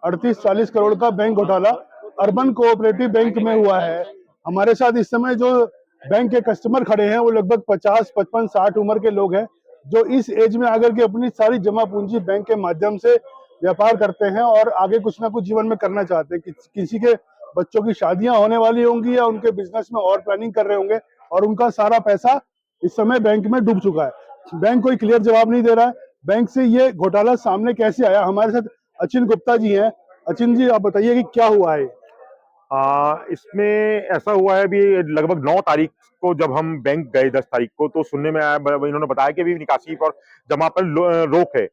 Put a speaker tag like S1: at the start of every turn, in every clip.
S1: 38-40 करोड़ का बैंक घोटाला urban cooperative bank में हुआ है। हमारे साथ इस समय जो बैंक के कस्टमर खड़े हैं वो लगभग 50, 55, 60 उम्र के लोग हैं, जो इस एज में आकर के अपनी सारी जमा पूंजी बैंक के माध्यम से व्यापार करते हैं और आगे कुछ ना कुछ जीवन में करना चाहते हैं। किसी के बच्चों की शादियां होने वाली होंगी या उनके बिजनेस में और प्लानिंग कर रहे होंगे और उनका सारा पैसा इस समय बैंक में डूब चुका है। बैंक कोई क्लियर जवाब नहीं दे रहा है। बैंक से ये घोटाला सामने कैसे आया? हमारे साथ अचिन गुप्ता जी हैं। अचिन जी, आप बताइए कि क्या हुआ है?
S2: इसमें ऐसा हुआ है, अभी लगभग 9 तारीख को जब हम बैंक गए, 10 तारीख को, तो सुनने में आया, इन्होंने बताया कि अभी निकासी पर जमा पर रोक है।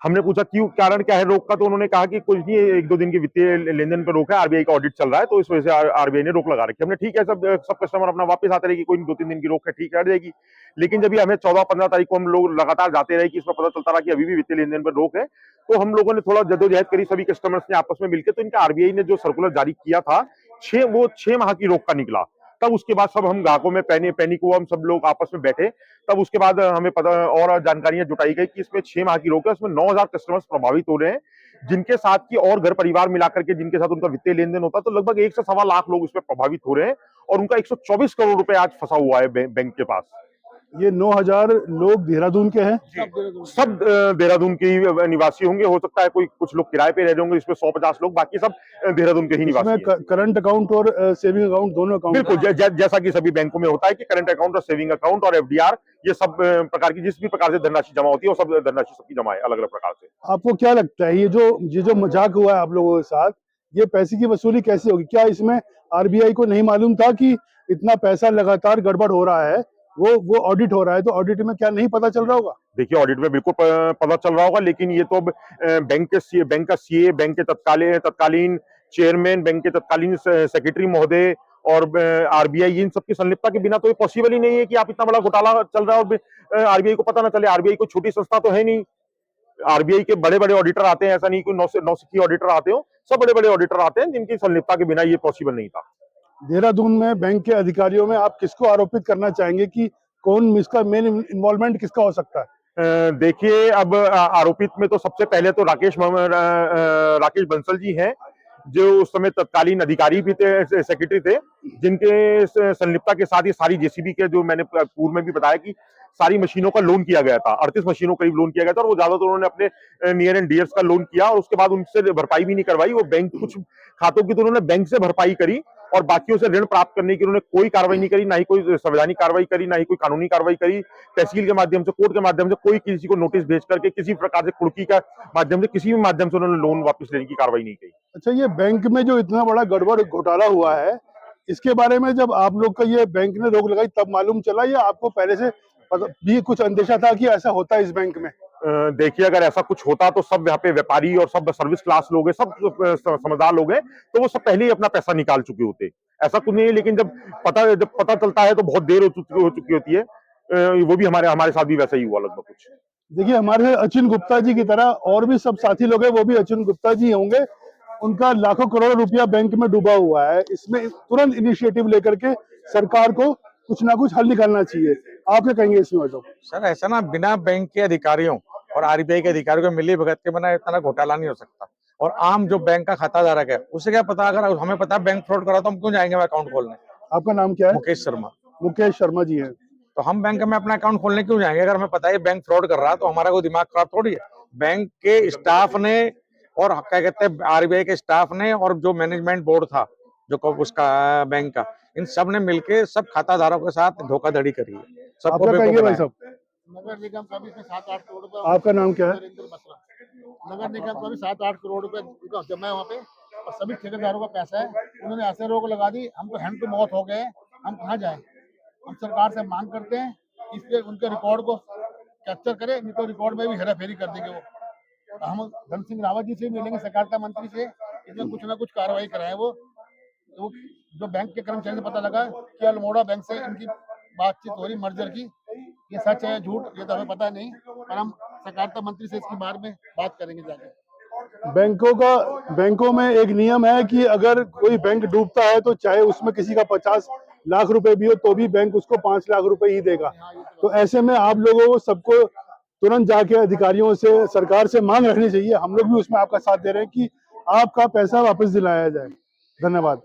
S2: हमने पूछा क्यों, कारण क्या है रोक का, तो उन्होंने कहा कि कुछ नहीं, 1-2 दिन की वित्तीय लेन देन पर रोक है, आरबीआई का ऑडिट चल रहा है, तो इस वजह से आरबीआई ने रोक लगा रखी है। हमने ठीक है, सब कस्टमर अपना वापस आते रहे कि कोई 2-3 दिन की रोक है, ठीक है, हट जाएगी। लेकिन जब हमें 14-15 तारीख को हम लोग लगातार जाते रहे कि इसमें पता चलता रहा कि अभी भी वित्तीय लेन देन पर रोक है, तो हम लोगों ने थोड़ा जद्दोजहद करी, सभी कस्टमर्स ने आपस में मिलकर, तो इनका आरबीआई ने जो सर्कुलर जारी किया था 6 माह की रोक का निकला। तब उसके बाद सब हम ग्राहकों में पैनिक हुआ, हम सब लोग आपस में बैठे, तब उसके बाद हमें पता और जानकारियां जुटाई गई कि इसमें 6 माह की रोक है, उसमें 9,000 कस्टमर्स प्रभावित हो रहे हैं, जिनके साथ की और घर परिवार मिलाकर के जिनके साथ उनका वित्तीय लेन देन होता, तो लगभग 1 से सवा लाख लोग इसमें प्रभावित हो रहे हैं और उनका 124 करोड़ रुपए आज फंसा हुआ है बैंक के पास।
S1: ये 9,000 लोग देहरादून के हैं?
S2: सब देहरादून के ही निवासी होंगे, हो सकता है कोई कुछ लोग किराए पे रह रहे होंगे, इसमें 150 लोग, बाकी सब देहरादून के ही निवासी हैं।
S1: करंट अकाउंट और सेविंग अकाउंट दोनों अकाउंट?
S2: बिल्कुल, जैसा कि सभी बैंकों में होता है कि करंट अकाउंट और सेविंग अकाउंट और एफडीआर, ये सब प्रकार की जिस भी प्रकार से धनराशि जमा होती है, वो सब धनराशि सबकी जमा है अलग अलग प्रकार से।
S1: आपको क्या लगता है, ये जो मजाक हुआ है आप लोगों के साथ, ये पैसे की वसूली कैसे होगी? क्या इसमें आरबीआई को नहीं मालूम था कि इतना पैसा लगातार गड़बड़ हो रहा है? वो ऑडिट हो रहा है, तो ऑडिट में क्या नहीं पता चल रहा होगा?
S2: देखिए, ऑडिट में बिल्कुल पता चल रहा होगा, लेकिन ये तो अब बैंक का सीए, बैंक के तत्कालीन चेयरमैन, बैंक के तत्कालीन सेक्रेटरी महोदय और आरबीआई, इन सबकी संलिप्तता के बिना तो ये पॉसिबल ही नहीं है कि आप इतना बड़ा घोटाला चल रहा है और आरबीआई को पता ना चले। आरबीआई कोई छोटी संस्था तो है नहीं। आरबीआई के बड़े बड़े ऑडिटर आते हैं, ऐसा नहीं कोई नौसिखी ऑडिटर आते हो, सब बड़े बड़े ऑडिटर आते हैं, जिनकी संलिप्तता के बिना ये पॉसिबल नहीं था।
S1: देहरादून में बैंक के अधिकारियों में आप किसको आरोपित करना चाहेंगे कि कौन इसका मेन इन्वॉल्वमेंट किसका हो सकता है?
S2: देखिए, अब आरोपित में तो सबसे पहले तो राकेश बंसल जी हैं, जो उस समय तत्कालीन अधिकारी भी थे, सेक्रेटरी थे, जिनके संलिप्तता के साथ ये सारी जेसीबी के, जो मैंने पूर्व में भी बताया कि सारी मशीनों का लोन किया गया था, 38 मशीनों करीब लोन किया गया था, और वो ज्यादातर उन्होंने अपने नियर एंड डियर्स का लोन किया और उसके बाद उनसे भरपाई भी नहीं करवाई। वो बैंक, कुछ खातों की तो उन्होंने बैंक से भरपाई करी और बाकियों से ऋण प्राप्त करने की उन्होंने कोई कार्रवाई नहीं करी, ना ही कोई संवैधानिक कार्रवाई करी, ना ही कोई कानूनी कार्रवाई करी। तहसील के माध्यम से, कोर्ट के माध्यम से, कोई किसी को नोटिस भेज करके, किसी प्रकार से कुर्की का माध्यम से, किसी भी माध्यम से उन्होंने लोन वापस लेने की कार्रवाई नहीं की।
S1: अच्छा, ये बैंक में जो इतना बड़ा गड़बड़ घोटाला हुआ है, इसके बारे में जब आप लोग का ये बैंक ने रोक लगाई तब मालूम चला या आपको पहले से भी कुछ अंदेशा था कि ऐसा होता है इस बैंक में?
S2: देखिए, अगर ऐसा कुछ होता तो सब यहाँ पे व्यापारी और सब सर्विस क्लास लोग हैं, सब समझदार लोग हैं, तो वो सब पहले ही अपना पैसा निकाल चुके होते। ऐसा कुछ नहीं है, लेकिन जब पता चलता है तो बहुत देर हो चुकी होती है। वो भी हमारे साथ भी वैसा ही हुआ लगभग कुछ।
S1: देखिए, हमारे अचिन गुप्ता जी की तरह और भी सब साथी लोग हैं, वो भी अचिन गुप्ता जी होंगे। उनका लाखों करोड़ रुपया बैंक में डूबा हुआ है। इसमें तुरंत इनिशिएटिव लेकर के सरकार को कुछ ना कुछ हल निकालना चाहिए। आप क्या कहेंगे इसमें? तो
S3: सर, ऐसा ना, बिना बैंक के अधिकारियों और आरबीआई के अधिकारियों के मिली भगत के बिना इतना घोटाला नहीं हो सकता। और आम जो बैंक का खाता धारक है उसे क्या पता? अगर हमें पता है बैंक फ्रॉड करा तो हम क्यों जाएंगे अकाउंट खोलने?
S1: आपका नाम क्या है?
S3: मुकेश शर्मा।
S1: मुकेश शर्मा जी हैं।
S3: तो हम बैंक में अपना अकाउंट खोलने क्यों जाएंगे? अगर हमें पता है बैंक फ्रॉड कर रहा है तो हमारा कोई दिमाग खराब थोड़ी है। बैंक के स्टाफ ने और क्या कहते हैं, आरबीआई के स्टाफ ने और जो मैनेजमेंट बोर्ड था जो उसका बैंक का, इन सब ने मिलकर सब खाता धारकों के साथ धोखाधड़ी करी है। सबको
S1: कहेंगे भाई साहब?
S4: नगर निगम का भी 7-8 करोड़ रुपए।
S1: आपका नाम क्या है?
S4: नगर निगम का भी 7-8 करोड़ रुपए जमा है वहाँ पे और सभी ठेकेदारों का पैसा है। उन्होंने ऐसे रोक लगा दी, हम तो हैंड टू माउथ हो गए, हम कहाँ जाए? हम सरकार से मांग करते हैं इसके उनके रिकॉर्ड को कैप्चर करें, नहीं तो रिकॉर्ड में भी हेरा फेरी कर देंगे वो। हम धन सिंह रावत जी से मिलेंगे, सहकारिता मंत्री से, इसमें कुछ ना कुछ कार्रवाई कराए। वो जो बैंक के कर्मचारी से पता लगा कि अल्मोड़ा बैंक से इनकी बातचीत हो रही मर्जर की, ये सच है झूठ ये तो हमें पता नहीं, पर हम सहकारिता मंत्री से इसके बारे में बात करेंगे जाके।
S1: बैंकों में एक नियम है कि अगर कोई बैंक डूबता है तो चाहे उसमें किसी का 50 लाख रुपए भी हो तो भी बैंक उसको 5 लाख रुपए ही देगा। तो ऐसे में आप लोगों को सबको तुरंत जाके अधिकारियों से, सरकार से मांग रखनी चाहिए। हम लोग भी उसमें आपका साथ दे रहे हैं कि आपका पैसा वापस दिलाया जाए। धन्यवाद।